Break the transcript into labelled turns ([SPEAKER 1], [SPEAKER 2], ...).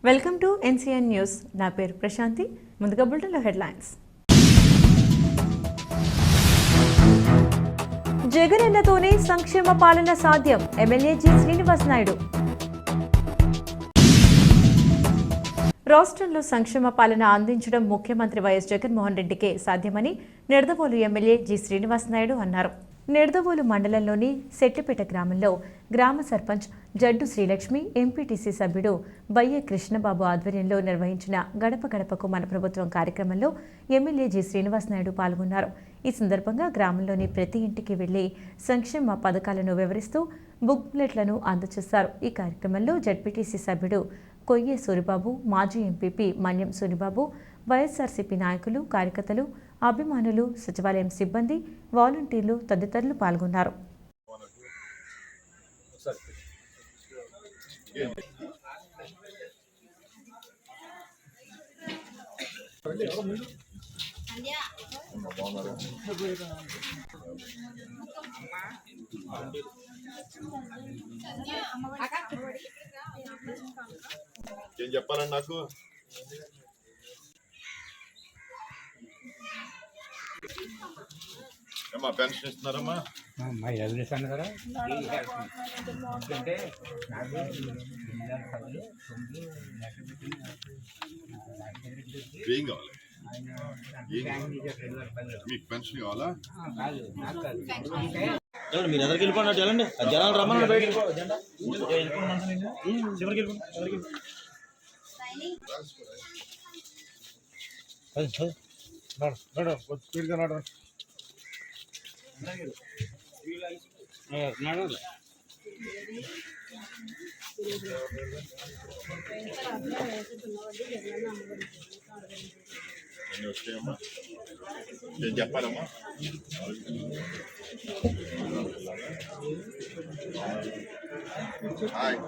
[SPEAKER 1] Welcome to NCN news. నా పేరు ప్రశాంతి. ముందుగా బులెటిన్లో హెడ్లైన్స్. జగనన్నతోనే సంక్షేమ పాలన సాధ్యం, ఎమ్మెల్యే జి శ్రీనివాస్ నాయుడు. రాష్ట్రంలో సంక్షేమ పాలన అందించడం ముఖ్యమంత్రి వైఎస్ జగన్మోహన్ రెడ్డికే సాధ్యమని నిడదవోలు ఎమ్మెల్యే జి శ్రీనివాస్ నాయుడు అన్నారు. నిడదవోలు మండలంలోని సెట్టిపేట గ్రామంలో గ్రామ సర్పంచ్ జడ్డు శ్రీలక్ష్మి, ఎంపీటీసీ సభ్యుడు బయ్యే కృష్ణబాబు ఆధ్వర్యంలో నిర్వహించిన గడప గడపకు మన ప్రభుత్వం కార్యక్రమంలో ఎమ్మెల్యే జి శ్రీనివాస్ నాయుడు పాల్గొన్నారు. ఈ సందర్భంగా గ్రామంలోని ప్రతి ఇంటికి వెళ్లి సంక్షేమ పథకాలను వివరిస్తూ బుక్లెట్లను అందజేశారు. ఈ కార్యక్రమంలో జడ్పీటీసీ సభ్యుడు కొయ్యే సూరిబాబు, మాజీ ఎంపీపీ మన్యం సూరిబాబు, వైఎస్ఆర్సీపీ నాయకులు, కార్యకర్తలు, అభిమానులు, సచివాలయం సిబ్బంది, వాలంటీర్లు తదితరులు పాల్గొన్నారు.
[SPEAKER 2] ఏం చెప్పాలండి నాకు? ఏమా పెన్షన్ ఇస్తున్నారమ్మా?
[SPEAKER 3] కదా
[SPEAKER 2] ఏం కావాలి? మీకు పెన్షన్ కావాలా?
[SPEAKER 4] మీరు ఎదరికి వెళ్ళిపోయినట్టు వెళ్ళండి. జనాలు రమ్మని బయట
[SPEAKER 2] ఎన్ని వచ్చాయమ్మా? ఏం చెప్పాలమ్మా? హాయ్.